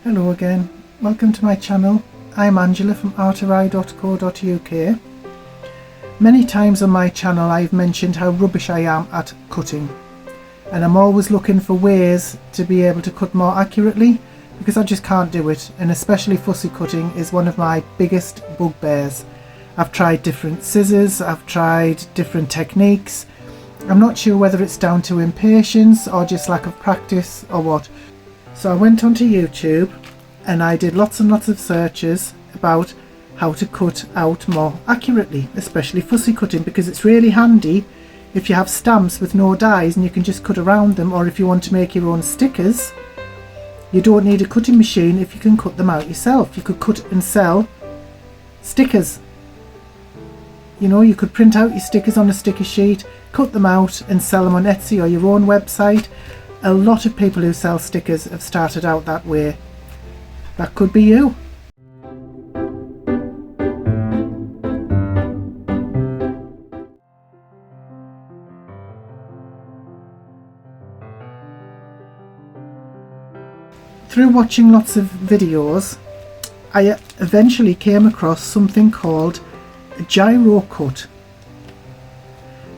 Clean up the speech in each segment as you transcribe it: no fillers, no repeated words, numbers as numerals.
Hello again, welcome to my channel. I'm Angela from artery.co.uk. Many times on my channel I've mentioned how rubbish I am at cutting, and I'm always looking for ways to be able to cut more accurately because I just can't do it, and especially fussy cutting is one of my biggest bugbears. I've tried different scissors, I've tried different techniques. I'm not sure whether it's down to impatience or just lack of practice or what. So I went onto YouTube and I did lots and lots of searches about how to cut out more accurately, especially fussy cutting, because it's really handy if you have stamps with no dies and you can just cut around them, or if you want to make your own stickers, you don't need a cutting machine if you can cut them out yourself. You could cut and sell stickers. You know, you could print out your stickers on a sticker sheet, cut them out and sell them on Etsy or your own website. A lot of people who sell stickers have started out that way. That could be you. Through watching lots of videos, I eventually came across something called a Gyro-Cut.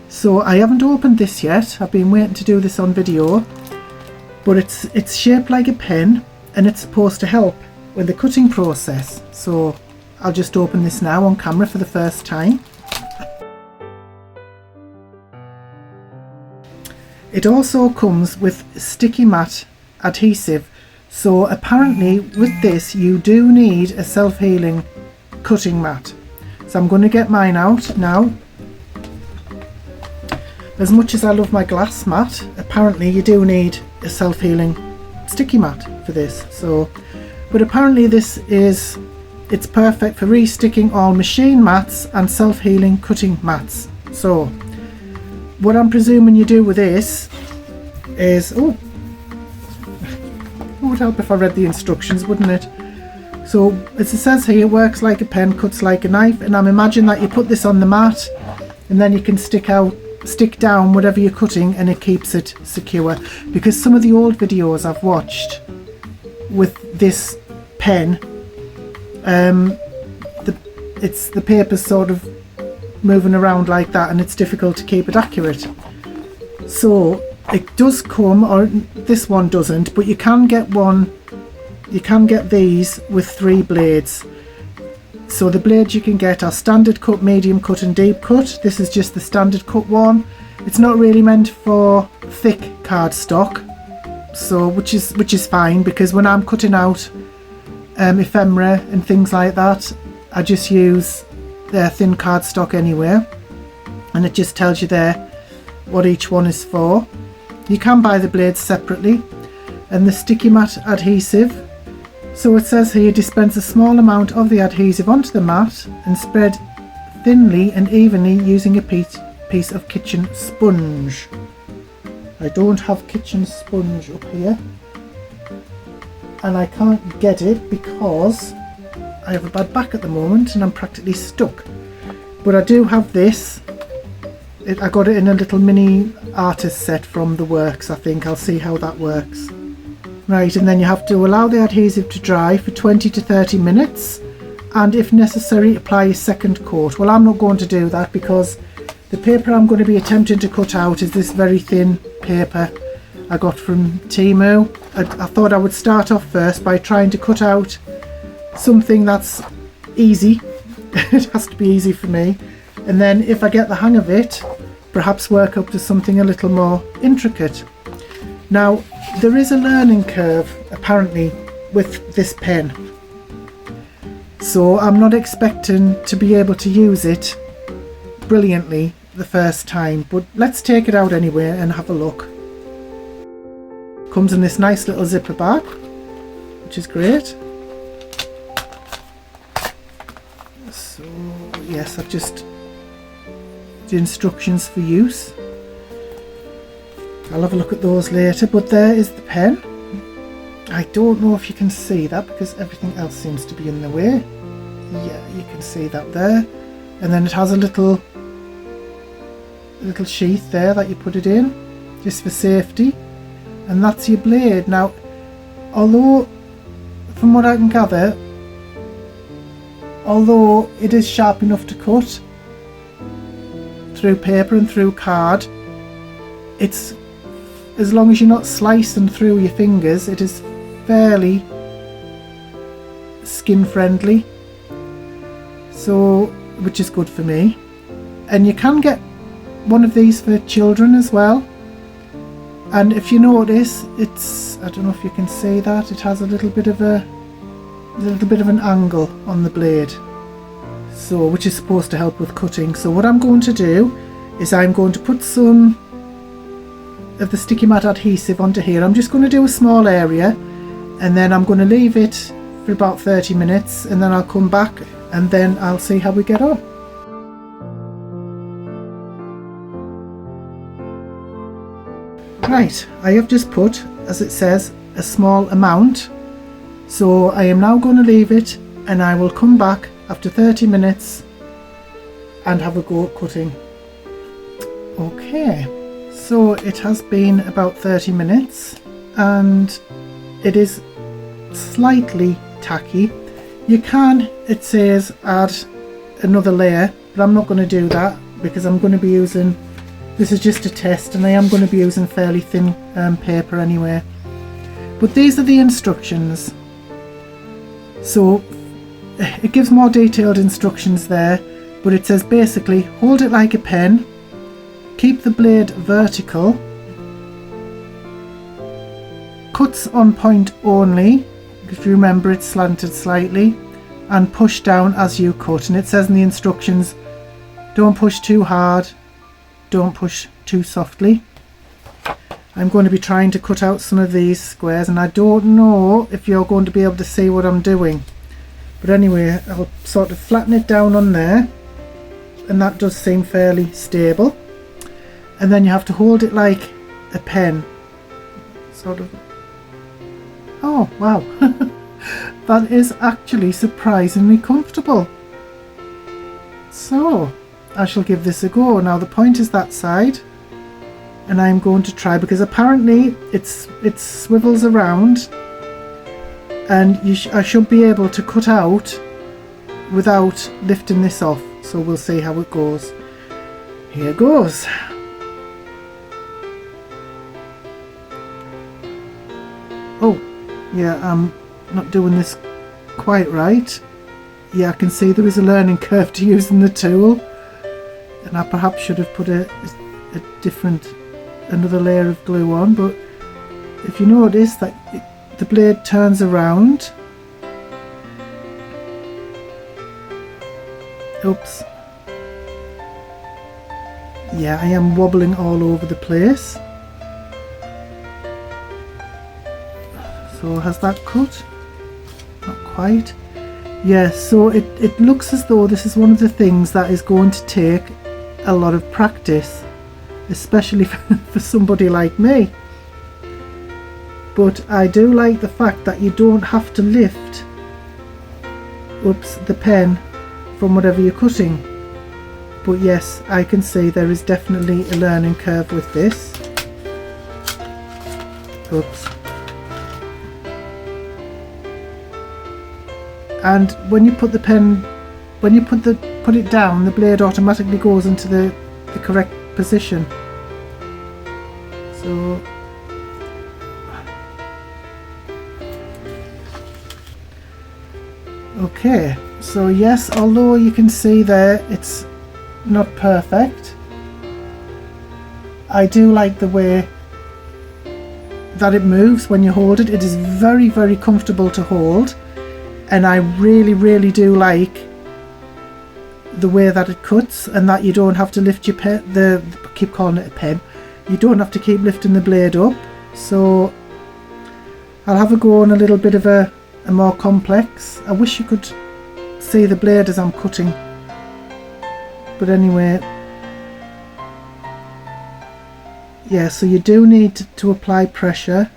So I haven't opened this yet, I've been waiting to do this on video, but it's shaped like a pen and it's supposed to help with the cutting process. So I'll just open this now on camera for the first time. It also comes with sticky mat adhesive, so apparently with this you do need a self-healing cutting mat. So I'm going to get mine out now. As much as I love my glass mat, apparently you do need a self-healing sticky mat for this. So, but apparently it's perfect for re-sticking all machine mats and self-healing cutting mats. So what I'm presuming you do with this is, it would help if I read the instructions, wouldn't it? So as it says here, it works like a pen, cuts like a knife, and I'm imagining that you put this on the mat and then you can stick down whatever you're cutting and it keeps it secure. Because some of the old videos I've watched with this pen, the paper's sort of moving around like that and it's difficult to keep it accurate. So it does come, or this one doesn't, but you can get these with 3 blades. So the blades you can get are standard cut, medium cut and deep cut. This is just the standard cut one. It's not really meant for thick cardstock, so which is fine, because when I'm cutting out ephemera and things like that, I just use their thin cardstock anyway, and it just tells you there what each one is for. You can buy the blades separately, and the sticky mat adhesive. So it says here, dispense a small amount of the adhesive onto the mat and spread thinly and evenly using a piece of kitchen sponge. I don't have kitchen sponge up here, and I can't get it because I have a bad back at the moment and I'm practically stuck. But I do have this. I got it in a little mini artist set from the works, I think. I'll see how that works. Right, and then you have to allow the adhesive to dry for 20 to 30 minutes, and if necessary apply a second coat. Well, I'm not going to do that because the paper I'm going to be attempting to cut out is this very thin paper I got from Temu. I thought I would start off first by trying to cut out something that's easy. It has to be easy for me, and then if I get the hang of it, perhaps work up to something a little more intricate. Now, there is a learning curve apparently with this pen, so I'm not expecting to be able to use it brilliantly the first time, but let's take it out anyway and have a look. Comes in this nice little zipper bag, which is great. So yes, I've just the instructions for use. I'll have a look at those later, but there is the pen. I don't know if you can see that because everything else seems to be in the way. Yeah, you can see that there. And then it has a little sheath there that you put it in, just for safety. And that's your blade. Now, although from what I can gather, although it is sharp enough to cut through paper and through card, it's, as long as you're not slicing through your fingers, it is fairly skin friendly, so which is good for me. And you can get one of these for children as well. And if you notice, it's, I don't know if you can see that, it has a little bit of an angle on the blade, so which is supposed to help with cutting. So what I'm going to do is I'm going to put some of the sticky mat adhesive onto here. I'm just going to do a small area, and then I'm going to leave it for about 30 minutes, and then I'll come back and then I'll see how we get on. Right, I have just put, as it says, a small amount, so I am now going to leave it, and I will come back after 30 minutes and have a go at cutting. Okay, so it has been about 30 minutes and it is slightly tacky. You can, it says, add another layer, but I'm not going to do that because I'm going to be using, this is just a test, and I am going to be using fairly thin paper anyway. But these are the instructions. So it gives more detailed instructions there, but it says basically hold it like a pen, keep the blade vertical, cuts on point only, if you remember it's slanted slightly, and push down as you cut. And it says in the instructions, don't push too hard, don't push too softly. I'm going to be trying to cut out some of these squares, and I don't know if you're going to be able to see what I'm doing, but anyway, I'll sort of flatten it down on there, and that does seem fairly stable. And then you have to hold it like a pen, sort of. Oh wow, that is actually surprisingly comfortable. So I shall give this a go. Now the point is that side, and I'm going to try, because apparently it swivels around, and I should be able to cut out without lifting this off. So we'll see how it goes. Here goes. Oh yeah, I'm not doing this quite right. Yeah, I can see there is a learning curve to using the tool, and I perhaps should have put another layer of glue on, but if you notice that the blade turns around. Oops. Yeah, I am wobbling all over the place. So has that cut? Not quite. Yeah, so it looks as though this is one of the things that is going to take a lot of practice, especially for somebody like me. But I do like the fact that you don't have to lift the pen from whatever you're cutting. But yes, I can see there is definitely a learning curve with this. Oops. And when you put the pen, when you put it down, the blade automatically goes into the correct position. So okay, so yes, although you can see there it's not perfect, I do like the way that it moves when you hold it. It is very, very comfortable to hold, and I really, really do like the way that it cuts, and that you don't have to lift your pen, I keep calling it a pen, you don't have to keep lifting the blade up. So I'll have a go on a little bit of a more complex. I wish you could see the blade as I'm cutting, but anyway, yeah, so you do need to apply pressure.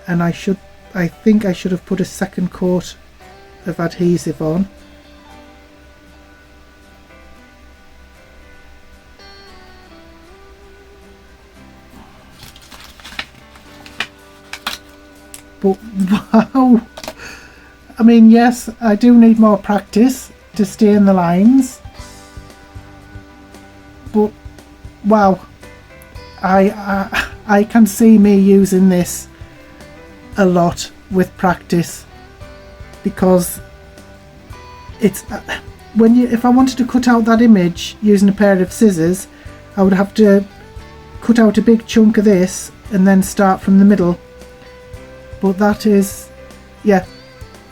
And I think I should have put a second coat of adhesive on, But wow, I mean, yes, I do need more practice to stay in the lines, but wow, I can see me using this a lot with practice, because it's if I wanted to cut out that image using a pair of scissors, I would have to cut out a big chunk of this and then start from the middle. But that is, yeah,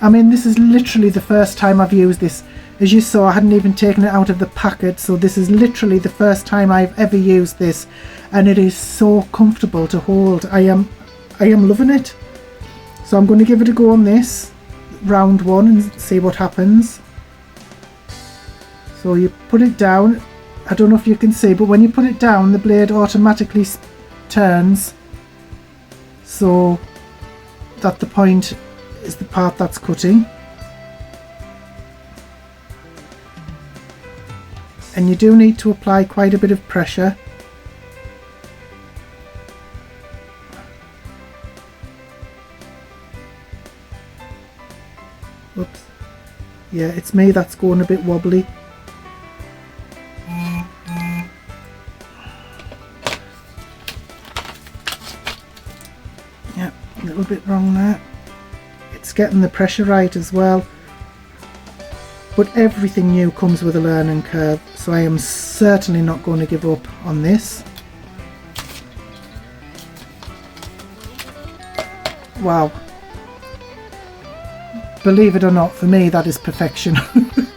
I mean, this is literally the first time I've used this. As you saw, I hadn't even taken it out of the packet, so this is literally the first time I've ever used this, and it is so comfortable to hold. I am loving it. So I'm going to give it a go on this round one and see what happens. So you put it down. I don't know if you can see, but when you put it down, the blade automatically turns so that the point is the part that's cutting. And you do need to apply quite a bit of pressure. Oops. Yeah, it's me that's going a bit wobbly. Yeah, a little bit wrong there. It's getting the pressure right as well. But everything new comes with a learning curve, so I am certainly not going to give up on this. Wow. Believe it or not, for me that is perfection,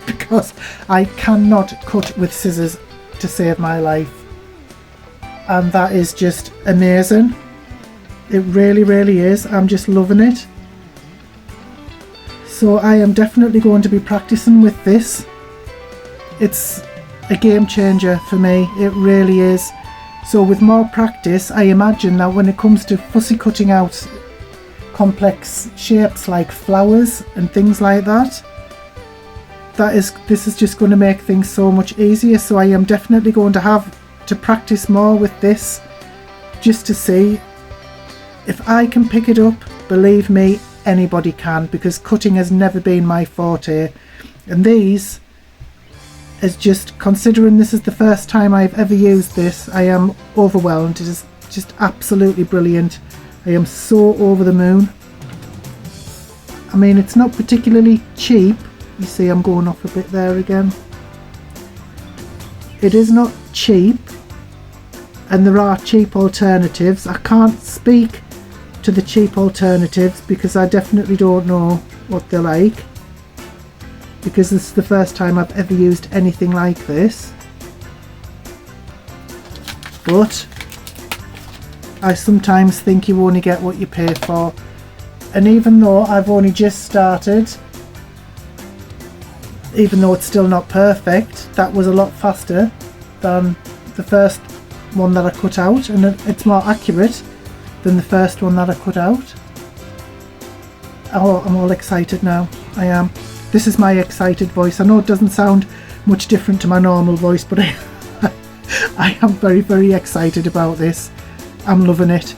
because I cannot cut with scissors to save my life. And that is just amazing. It really, really is. I'm just loving it. So I am definitely going to be practicing with this. It's a game changer for me, it really is. So with more practice, I imagine that when it comes to fussy cutting out complex shapes like flowers and things like that, this is just going to make things so much easier. So I am definitely going to have to practice more with this, just to see if I can pick it up. Believe me, anybody can, because cutting has never been my forte, and these is just, considering this is the first time I've ever used this, I am overwhelmed. It is just absolutely brilliant. I am so over the moon. I mean, it's not particularly cheap. You see I'm going off a bit there again. It is not cheap, and there are cheap alternatives. I can't speak to the cheap alternatives because I definitely don't know what they're like, because this is the first time I've ever used anything like this. But I sometimes think you only get what you pay for, and even though I've only just started, even though it's still not perfect, that was a lot faster than the first one that I cut out, and it's more accurate than the first one that I cut out. Oh, I'm all excited now. I am. This is my excited voice. I know it doesn't sound much different to my normal voice, but I am very, very excited about this. I'm loving it.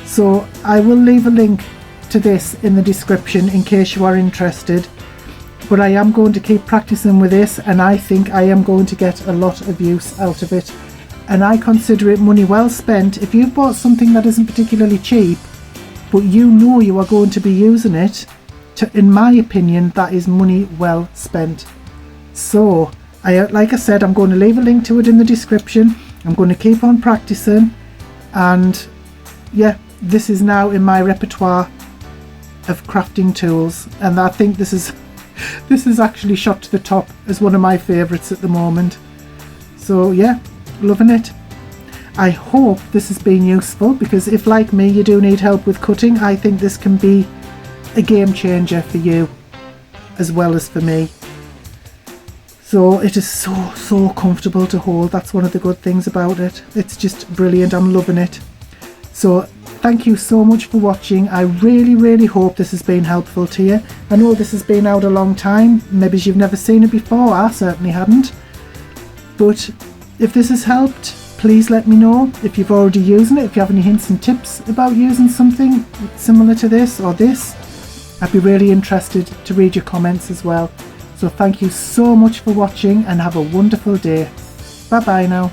So I will leave a link to this in the description in case you are interested. But I am going to keep practicing with this, and I think I am going to get a lot of use out of it. And I consider it money well spent. If you've bought something that isn't particularly cheap, but you know you are going to be using it, in my opinion, that is money well spent. So, like I said, I'm going to leave a link to it in the description. I'm going to keep on practicing, and yeah, this is now in my repertoire of crafting tools, and I think this is actually shot to the top as one of my favourites at the moment. So yeah, loving it. I hope this has been useful, because if, like me, you do need help with cutting, I think this can be a game changer for you as well as for me. So it is so comfortable to hold. That's one of the good things about it. It's just brilliant. I'm loving it. So thank you so much for watching. I really hope this has been helpful to you. I know this has been out a long time. Maybe you've never seen it before. I certainly hadn't. But if this has helped, Please let me know if you've already using it, if you have any hints and tips about using something similar to this or this. I'd be really interested to read your comments as well. So thank you so much for watching and have a wonderful day. Bye bye now.